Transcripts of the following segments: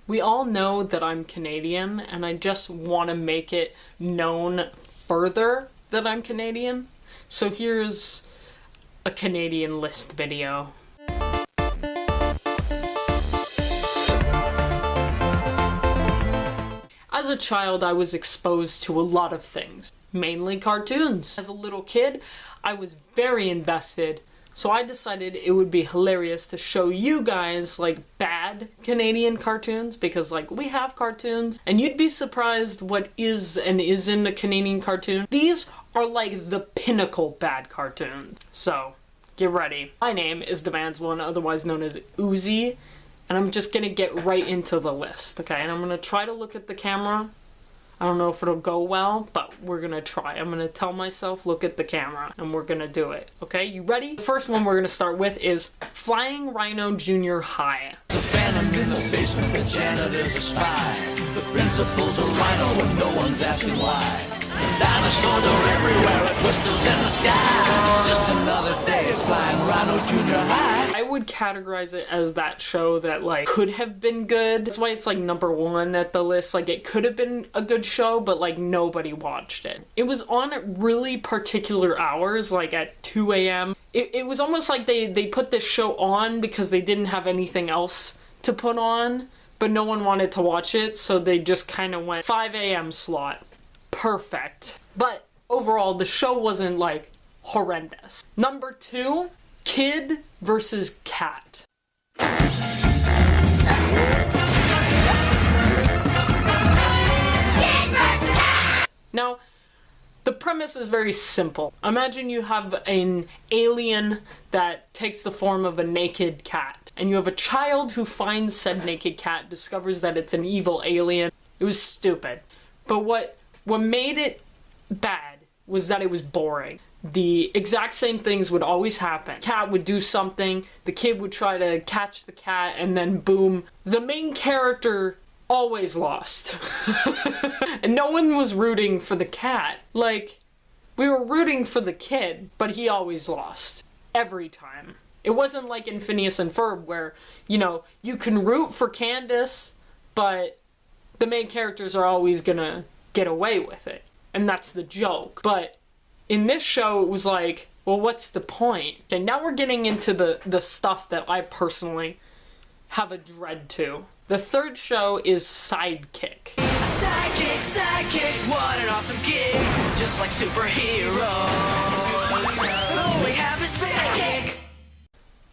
We all know that I'm Canadian, and I just want to make it known further that I'm Canadian. So here's a Canadian list video. As a child, I was exposed to a lot of things, mainly cartoons. As a little kid, I was very invested, so I decided it would be hilarious to show you guys, like, bad Canadian cartoons, because, like, we have cartoons, and you'd be surprised what is and isn't a Canadian cartoon. These are, like, the pinnacle bad cartoons. So, get ready. My name is DumandsONE, otherwise known as Uzi, and I'm just gonna get right into the list, okay? And I'm gonna try to look at the camera. I don't know if it'll go well, but we're gonna try. I'm gonna tell myself, look at the camera, and we're gonna do it, okay? You ready? The first one we're gonna start with is Flying Rhino Junior High. The phantom in the basement, the janitor's a spy. The principal's a rhino and no one's asking why. Dinosaurs are everywhere, twisters in the sky. It's just another day at Flying Rhino Junior High. I would categorize it as that show that, like, could have been good. That's why it's, like, #1 at the list. Like, it could have been a good show, but, like, nobody watched it. It was on at really particular hours, like at 2 a.m. It was almost like they put this show on because they didn't have anything else to put on, but no one wanted to watch it, so they just kind of went 5 a.m. slot. Perfect. But overall, the show wasn't, like, horrendous. #2, Kid versus Cat. Now, the premise is very simple. Imagine you have an alien that takes the form of a naked cat, and you have a child who finds said naked cat, discovers that it's an evil alien. It was stupid. But what made it bad was that it was boring. The exact same things would always happen. Cat would do something, the kid would try to catch the cat, and then boom, the main character always lost. And no one was rooting for the cat. Like, we were rooting for the kid, but he always lost. Every time. It wasn't like in Phineas and Ferb where, you know, you can root for Candace, but the main characters are always gonna get away with it. And that's the joke. But in this show, it was like, well, what's the point? And now we're getting into the stuff that I personally have a dread to. The third show is Sidekick. Sidekick, sidekick, what an awesome gig. Just like superheroes. All we have is sidekick.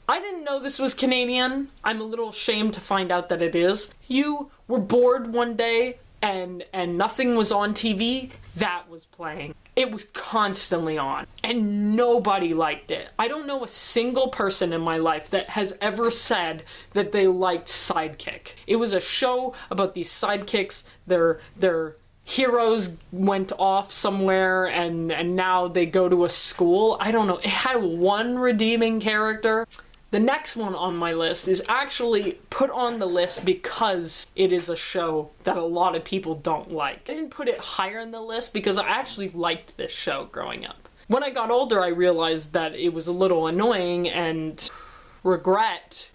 I didn't know this was Canadian. I'm a little ashamed to find out that it is. You were bored one day and nothing was on TV, that was playing. It was constantly on, and nobody liked it. I don't know a single person in my life that has ever said that they liked Sidekick. It was a show about these sidekicks, their heroes went off somewhere and now they go to a school. I don't know, it had one redeeming character. The next one on my list is actually put on the list because it is a show that a lot of people don't like. I didn't put it higher in the list because I actually liked this show growing up. When I got older, I realized that it was a little annoying and regret.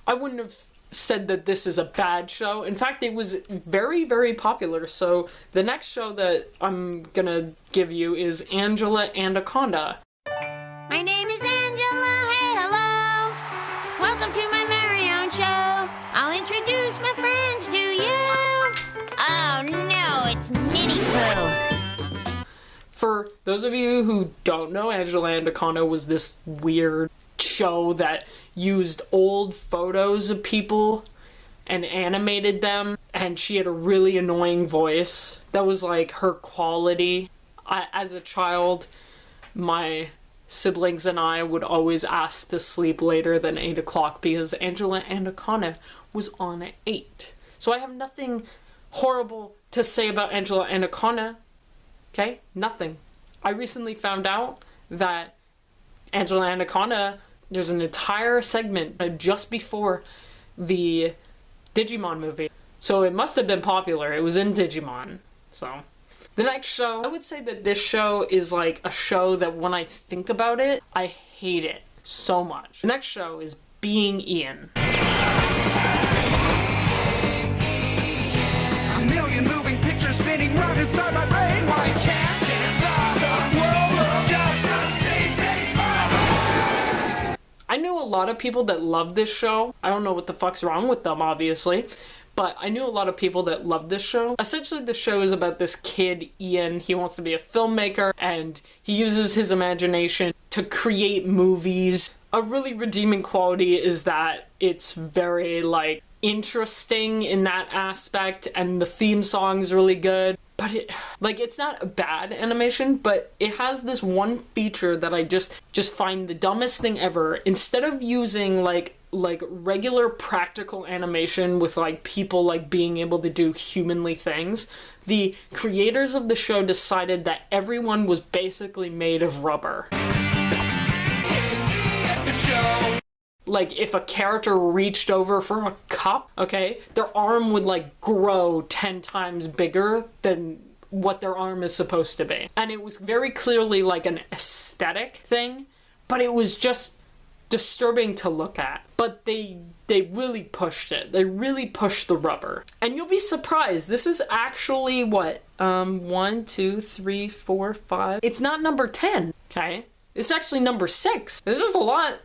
I wouldn't have said that this is a bad show. In fact, it was very, very popular. So the next show that I'm gonna give you is Anaconda. My name is Angela, hey hello! Welcome to my very own show. I'll introduce my friends to you. Oh no, it's Minnie Pooh. For those of you who don't know, Anaconda was this weird show that used old photos of people and animated them, and she had a really annoying voice. That was like her quality. As a child, my siblings and I would always ask to sleep later than 8 o'clock because Anaconda was on at 8. So I have nothing horrible to say about Anaconda. Okay? Nothing. I recently found out that Anaconda, there's an entire segment just before the Digimon movie. So it must have been popular. It was in Digimon. So the next show, I would say that this show is like a show that when I think about it, I hate it so much. The next show is Being Ian. knew a lot of people that loved this show. I don't know what the fuck's wrong with them, obviously. But I knew a lot of people that loved this show. Essentially, the show is about this kid, Ian. He wants to be a filmmaker, and he uses his imagination to create movies. A really redeeming quality is that it's very, like, interesting in that aspect, and the theme song's really good. But it's not a bad animation, but it has this one feature that I just find the dumbest thing ever. Instead of using, like regular practical animation with, like, people, like, being able to do humanly things, the creators of the show decided that everyone was basically made of rubber. Like, if a character reached over for a cup, okay, their arm would, like, grow 10 times bigger than what their arm is supposed to be. And it was very clearly, like, an aesthetic thing, but it was just disturbing to look at. But they really pushed it. They really pushed the rubber. And you'll be surprised, this is actually, what, 1, 2, 3, 4, 5... It's not number 10, okay? It's actually number 6. There's just a lot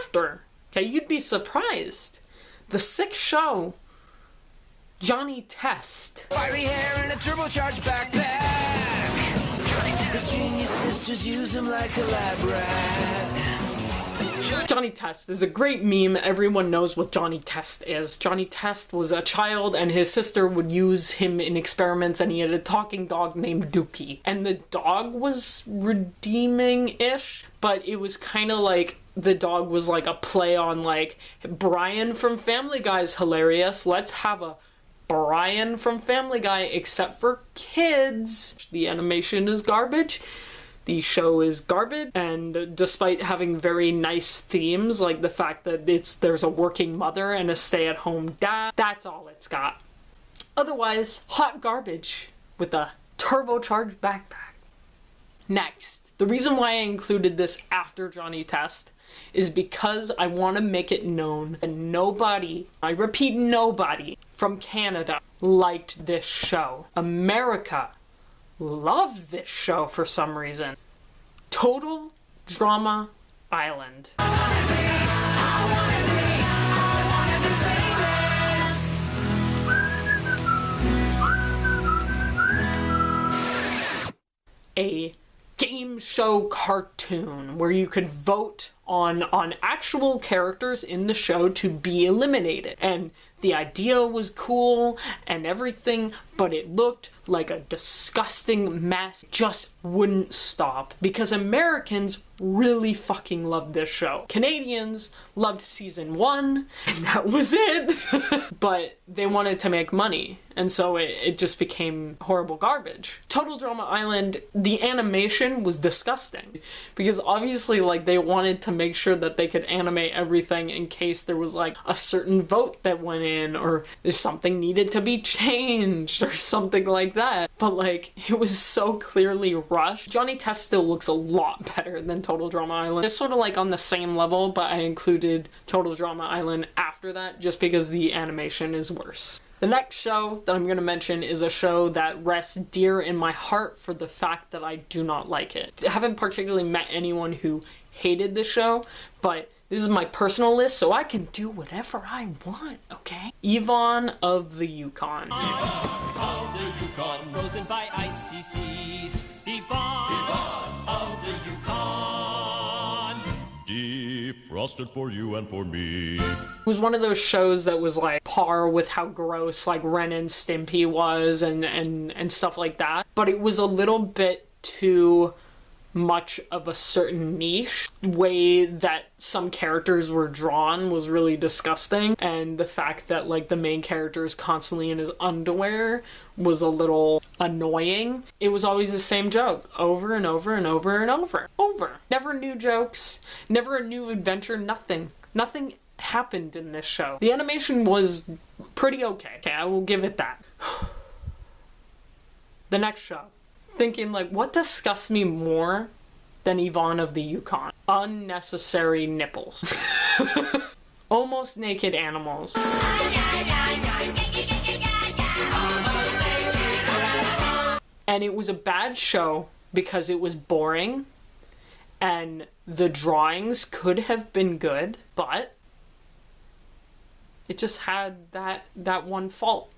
after. Okay, you'd be surprised. The 6th show, Johnny Test. Fiery hair and a turbocharged backpack. His genius sisters use him like a lab rat. Johnny Test is a great meme. Everyone knows what Johnny Test is. Johnny Test was a child, and his sister would use him in experiments, and he had a talking dog named Dookie. And the dog was redeeming-ish, but it was kind of like the dog was like a play on, like, Brian from Family Guy's hilarious. Let's have a Brian from Family Guy, except for kids. The animation is garbage. The show is garbage, and despite having very nice themes, like the fact that there's a working mother and a stay-at-home dad, that's all it's got. Otherwise, hot garbage with a turbocharged backpack. Next, the reason why I included this after Johnny Test is because I want to make it known that nobody, I repeat nobody, from Canada liked this show. America loved this show for some reason. Total Drama Island. A game show cartoon where you could vote on actual characters in the show to be eliminated. And the idea was cool and everything, but it looked like a disgusting mess. Just wouldn't stop because Americans really fucking loved this show. Canadians loved season 1 and that was it. But they wanted to make money, and so it just became horrible garbage. Total Drama Island, the animation was disgusting because obviously, like, they wanted to make sure that they could animate everything in case there was, like, a certain vote that went in, or there's something needed to be changed or something like that. But, like, it was so clearly rushed. Johnny Test still looks a lot better than Total Drama Island. It's sort of like on the same level, but I included Total Drama Island after that just because the animation is worse. The next show that I'm going to mention is a show that rests dear in my heart for the fact that I do not like it. I haven't particularly met anyone who hated this show, but this is my personal list, so I can do whatever I want, okay? Yvonne of the Yukon. Yvonne of the Yukon, frozen by icy seas. Yvonne of the Yukon, defrosted for you and for me. It was one of those shows that was like par with how gross like Ren and Stimpy was and stuff like that, but it was a little bit too much of a certain niche. The way that some characters were drawn was really disgusting, and the fact that like the main character is constantly in his underwear was a little annoying. It was always the same joke over and over and over and over. Never new jokes, never a new adventure, nothing happened in this show. The animation was pretty okay, I will give it that. The next show, thinking like, what disgusts me more than Yvonne of the Yukon? Unnecessary nipples. Almost naked animals. And it was a bad show because it was boring and the drawings could have been good, but it just had that one fault.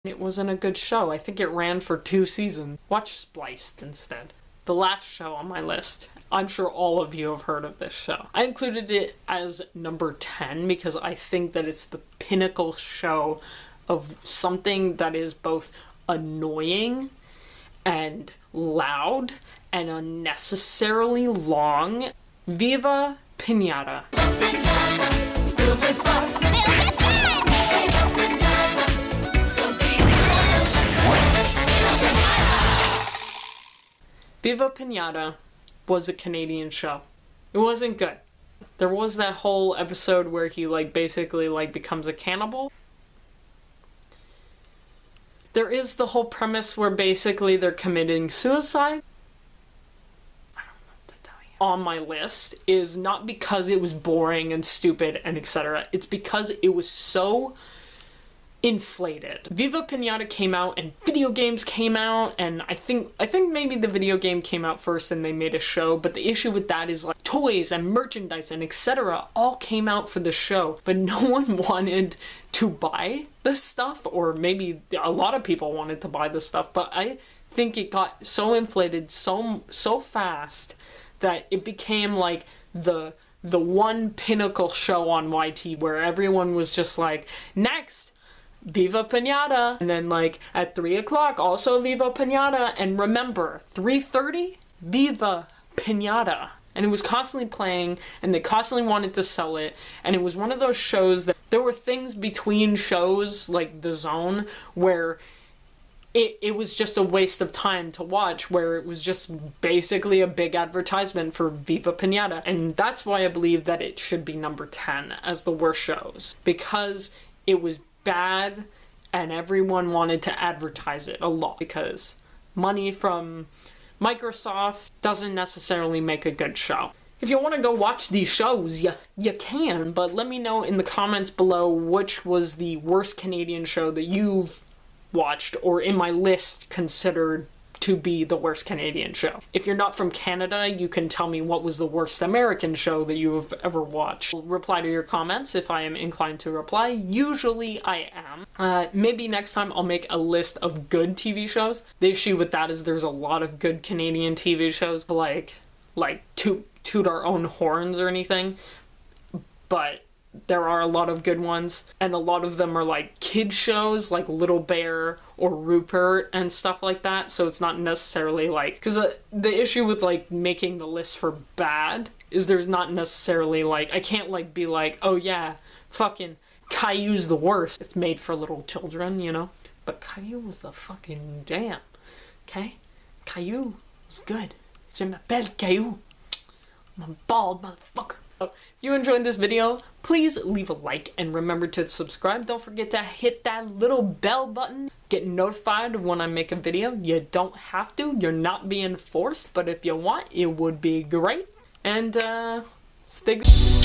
It wasn't a good show. I think it ran for 2 seasons. Watch Spliced instead. The last show on my list. I'm sure all of you have heard of this show. I included it as number 10 because I think that it's the pinnacle show of something that is both annoying and loud and unnecessarily long. Viva Pinata. Viva Pinata was a Canadian show. It wasn't good. There was that whole episode where he basically becomes a cannibal. There is the whole premise where basically they're committing suicide. I don't know what to tell you. On my list is not because it was boring and stupid and etc. It's because it was so inflated. Viva Pinata came out and video games came out, and I think maybe the video game came out first and they made a show, but the issue with that is toys and merchandise and etc. all came out for the show, but no one wanted to buy the stuff, or maybe a lot of people wanted to buy the stuff, but I think it got so inflated so fast that it became the one pinnacle show on YT where everyone was just next Viva Pinata, and then at 3 o'clock also Viva Pinata, and remember 3:30 Viva Pinata, and it was constantly playing and they constantly wanted to sell it, and it was one of those shows that there were things between shows like The Zone where it was just a waste of time to watch, where it was just basically a big advertisement for Viva Pinata, and that's why I believe that it should be number 10 as the worst shows, because it was bad and everyone wanted to advertise it a lot, because money from Microsoft doesn't necessarily make a good show. If you want to go watch these shows, you can, but let me know in the comments below which was the worst Canadian show that you've watched, or in my list considered to be the worst Canadian show. If you're not from Canada, you can tell me what was the worst American show that you have ever watched. I'll reply to your comments if I am inclined to reply. Usually I am. Maybe next time I'll make a list of good TV shows. The issue with that is there's a lot of good Canadian TV shows, like toot our own horns or anything, but there are a lot of good ones, and a lot of them are kid shows like Little Bear or Rupert and stuff like that, so it's not necessarily because the issue with making the list for bad is there's not necessarily I can't be oh yeah, fucking Caillou's the worst. It's made for little children, you know, but Caillou was the fucking jam, okay? Caillou was good. Je m'appelle Caillou. I'm a bald motherfucker. If you enjoyed this video, please leave a like and remember to subscribe. Don't forget to hit that little bell button. Get notified when I make a video. You don't have to. You're not being forced, but if you want, it would be great. And stay good.